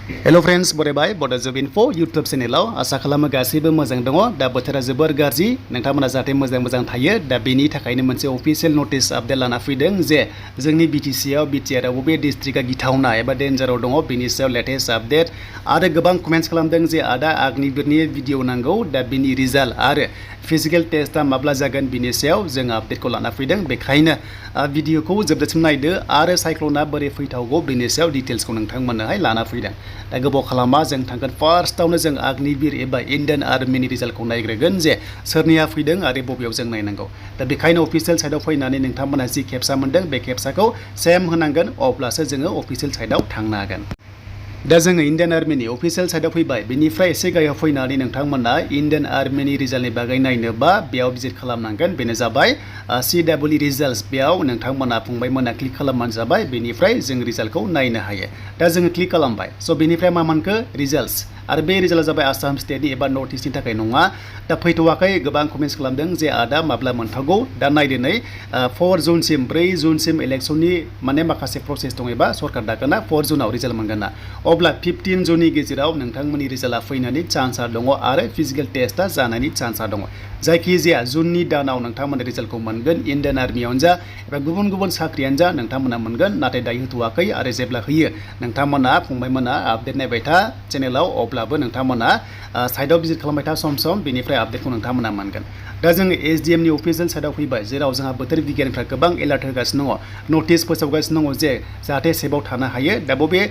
hello friends बरायबाय बड'जब info YouTube चेनेलाव आसा खालामो गासैबो मोजां दङ दा बोथोरा जोबोर गाज्रि नोंथांमोना जाहाथे मोजां थायो दा बेनि थाखायनो मोनसे अफिशियल नोटिस आपडेट लाना फैदों जे जोंनि बीटीसी आव बीटीआर आव बबे डिस्ट्रिक्टआ गिथावना एबा डेन्जाराव दङ बेनि सायाव लेटेस्ट आपडेट आरो गोबां कमेन्ट्स खालामदों जे आदा अग्निवीरनि भिडिअ नांगौ दा बेनि रिजाल्ट आरो फिजिकल टेस्टआ माब्ला जागोन बिनि सायाव जों आपडेटखौ लाना फैदों बेखायनो भिडिअखौ जोबजासिम नायदो आरो साइक्ल'ना बोरै फैथावगौ बेनि सायाव डिटेल्सखौ नोंथांमोननोहाय लाना फैदों दा गोबाव खालामा जों थांगोन फार्स्टआवनो जों अग्निवीर एबा इन्डियान आर्मिनि रिजाल्टखौ नायग्रोगोन जे सोरनिया फैदों आरो बबेयाव जों नायनांगौ दा बेखायनो अफिशियेल साइडआव फैनानै नोंथांमोनहा जि खेबसा मोनदों बे खेबसाखौ सेम होनांगोन अब्लासो जोङो अफिशियेल साइडआव थांनो हागोन दा जोङो इन्डियान आर्मिनि अफिशियेल साइडआव फैबाय बेनिफ्राय एसे गाहायाव फैनानै नोंथांमोना इन्डियान आर्मिनि रिजाल्टनि बागै नायनोबा बेयाव भिजिट खालामनांगोन बेनो जाबाय CWE रिजाल्ट्स बेयाव नोंथांमोना फंबायमोना क्लिक खालामबानो जाबाय बेनिफ्राय जों रिजाल्टखौ नायनो हायो दा जोङो क्लिक खालामबाय स' बेनिफ्राय मा मोनखो रिजाल्ट्स आरो बे रिजाल्टआ जाबाय आसाम स्टेटनि एबा नर्थ इस्टनि थाखाय नङा दा फैथ'वाखै गोबां कमेन्ट्स खालामदों जे आदा माब्ला मोनथावगौ दा नायदो नै 4 जुनसिम 4 जुनसिम इलेक्सननि माने माखासे प्रसेस दं एबा सरकार दागोना 4 जुनाव रिजाल्ट मोनगोन ना अब्ला 15 जुननि गेजेराव नोंथांमोननि रिजाल्टआ फैनायनि चान्सआ दङ आरो फिजिकल टेस्टआ जानायनि चान्सआ दङ जायखिजाया जुननि दानाव नोंथांमोना रिजाल्टखौ मोनगोन इन्डियान आर्मियावनो जा एबा गुबुन साख्रियानो जा नोंथांमोना मोनगोन नाथाय दायो होथ'वाखै आरो जेब्ला होयो नोंथांमोना फंबायमोना आपडेट नायबाय था चेनेलाव अब्लाबो नोंथांमोना साइडआव भिजिट खालामबाय था सम बेनिफ्राय आपडेटखौ नोंथांमोना मोनगोन दा जोङो SDMनि अफिशियेल साइडआव फैबाय जेराव जोंहा बोथोर बिगियाननिफ्राय गोबां एलार्ट होगासिनो दङ नटिस फोसावगासिनो दङ जे जाहाथे सेफआव थानो हायो दा बबे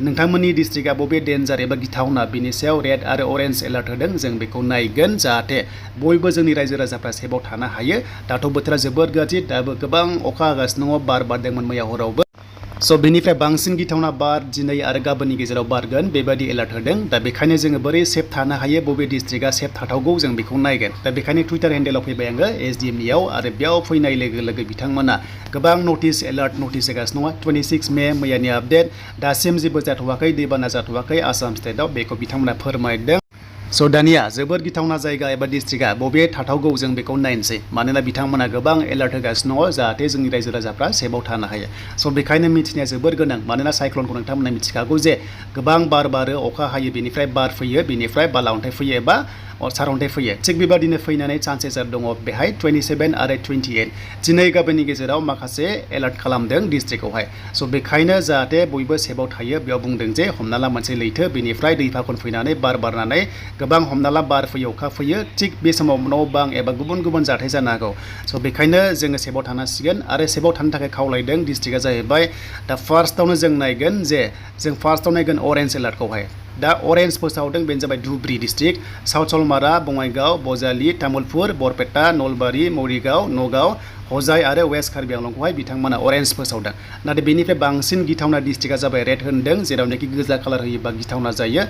नोंथांमोननि डिस्ट्रिक्टआ बबे डेन्जार एबा गिथावना बिनि सायाव रेड आरो अरेन्ज एलार्ट होदों जों बेखौ नायगोन जाहाथे बयबो जोंनि रायजो राजाफ्रा सेफआव थानो हायो दाथ' बोथोरा जोबोर गाज्रि दाबो गोबां अखा हागासिनो दङ बार बारदोंमोन मैया हरावबो स' बेनिफ्राय बांसिन गिथावना बार दिनै आरो गाबोननि गेजेराव बारगोन बेबायदि एलार्ट होदों दा बेखायनो जोङो बोरै सेफ थानो हायो बबे डिस्ट्रिक्टआ सेफ थाथावगौ जों बेखौ नायगोन दा बेखायनो टुइटार हेन्डेलाव फैबाय आङो SDMनियाव आरो बेयाव फैनाय लोगो बिथांमोना गोबां नटिस एलार्ट नटिस होगासिनो दङ 26 मे मैयानि आपडेट दासिम जेबो जाथ'वाखै दैबाना जाथ'वाखै आसाम स्टेटआव बेखौ बिथांमोना फोरमायदों स' दानिया जोबोर गिथावना जायगा एबा डिस्ट्रिक्टआ बबे थाथावगौ जों बेखौ नायनोसै मानोना बिथांमोना गोबां एलार्ट होगासिनो दङ जाहाथे जोंनि रायजो राजाफ्रा सेफआव थानो हायो स' बेखायनो मिथिनाया जोबोर गोनां मानोना साइक्लनखौ नोंथांमोना मिथिखागौ जे गोबां बार बारो अखा हायो बेनिफ्राय बार फैयो बेनिफ्राय बाला अन्थाइ फैयो एबा सारअन्थाइ फैयो थिग बेबादिनो फैनानै चान्सेसा दङ बेहाय 27 आरो 28 दिनै गाबोननि गेजेराव माखासे एलार्ट खालामदों डिस्ट्रिक्टआवहाय स' बेखायनो जाहाथे बयबो सेफआव थायो बेयाव बुंदों जे हमना ला मोनसे लैथो बेनिफ्राय दै फाखन फैनानै बार बारनानै गोबां हमना ला बार फैयो अखा फैयो थिग बे समाव न' बां एबा गुबुन जाथाय जानो हागौ स' बेखायनो जोङो सेफआव थानांसिगोन आरो सेफआव थानो थाखाय खावलायदों डिस्ट्रिक्टआ जाहैबाय दा फार्स्टआवनो जों नायगोन जे जों फार्स्टआव नायगोन अरेन्ज एलार्टखौहाय दा अरेन्ज फोसावदों बेनो जाबाय धुब्री डिस्ट्रिक्ट साउथ सलमारा बङाइगाव बजालि तामुलपुर बरपेटा नलबारि मरिगाव नगाव हजाय आरो वेस्ट कार्बि आंलंखौहाय बिथांमोना अरेन्ज फोसावदों नाथाय बेनिफ्राय बांसिन गिथावना डिस्ट्रिक्टआ जाबाय रेड होनदों जेरावनाखि गोजा कालार होयोबा गिथावना जायो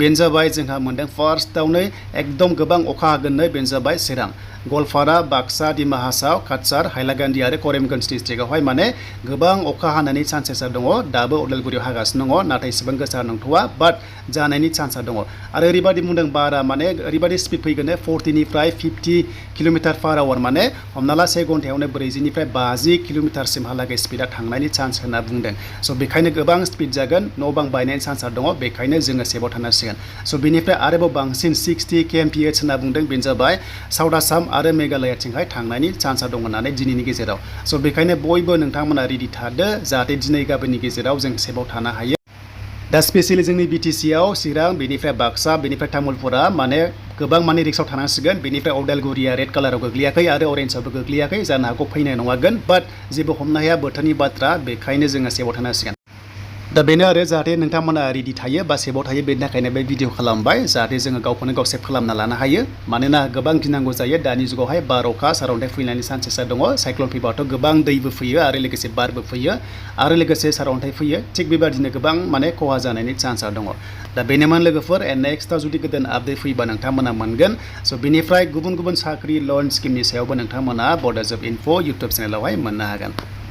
बेनो जाबाय जोंहा मोनदों फार्स्टआवनो एकदम गोबां अखा हागोननो बेनो जाबाय चिरां गवालपारा बाक्सा डिमा हासाव काछार हाइलाकान्दि आरो करिमगन्ज डिस्ट्रिक्टआवहाय माने गोबां अखा हानायनि चान्सेसा दङ दाबो उदालगुरियाव हागासिनो दङ नाथाय एसेबां गोसा नंथ'वा बाट जानायनि चान्सआ दङ आरो ओरैबायदि बुंदों बारा माने ओरैबायदि स्पिड फैगोन 40 निफ्राय 50 किल'मिटार/आवार माने हमना ला 1 घन्टायावनो 40 निफ्राय 50 किल'मिटारसिमहालागै स्पिडा थांनायनि चान्स होनना बुंदों स' बेखायनो गोबां स्पिड जागोन न' बां बायनायनि चान्सआ दङ बेखायनो जोङो सेफआव थानांसिगोन स' बेनिफ्राय आरोबाव बांसिन 60 kmph होनना बुंदों बेनो जाबाय साउथ आसाम आरो मेघालयाथिंहाय थांनायनि चान्सआ दं होननानै दिनैनि गेजेराव स' बेखायनो बयबो नोंथांमोना रेडि थादो जाहाथे दिनै गाबोननि गेजेराव जों सेफआव थानो हायो दा स्पेसियेलि जोंनि BTCआव चिरां बेनिफ्राय बाक्सा बेनिफ्राय तामुलपुरा माने गोबां माने रिक्सआव थानांसिगोन बेनिफ्राय उदालगुरिया रेड कालाराव गोग्लैयाखै आरो अरेन्जआवबो गोग्लैयाखै जानो हागौ फैनाय नङागोन बाट जेबो हमनो हाया बोथोरनि बाथ्रा बेखायनो जोङो सेफआव थानांसिगोन दा बेनो आरो जाहाथे नोंथांमोना रेडि थायो बा सेफआव थायो बेनि थाखायनो बे भिडिअ खालामबाय जाहाथे जोङो गावखौनो गाव सेफ खालामना लानो हायो मानोना गोबां गिनांगौ जायो दानि जुगावहाय बार अखा सारअन्थाइ फैनायनि चान्सेसा दङ साइक्लन फैबाथ' गोबां दैबो फैयो आरो लोगोसे बारबो फैयो आरो लोगोसे सारअन्थाइ फैयो थिग बेबादिनो गोबां माने खहा जानायनि चान्सआ दङ दा बेनोमोन लोगोफोर नेक्स्टआव जुदि गोदान आपडेट फैबा नोंथांमोना मोनगोन स' बेनिफ्राय गुबुन साख्रि लन स्किमनि सायावबो नोंथांमोना बड'जब इनफो इउटुब चेनेलावहाय मोननो हागोन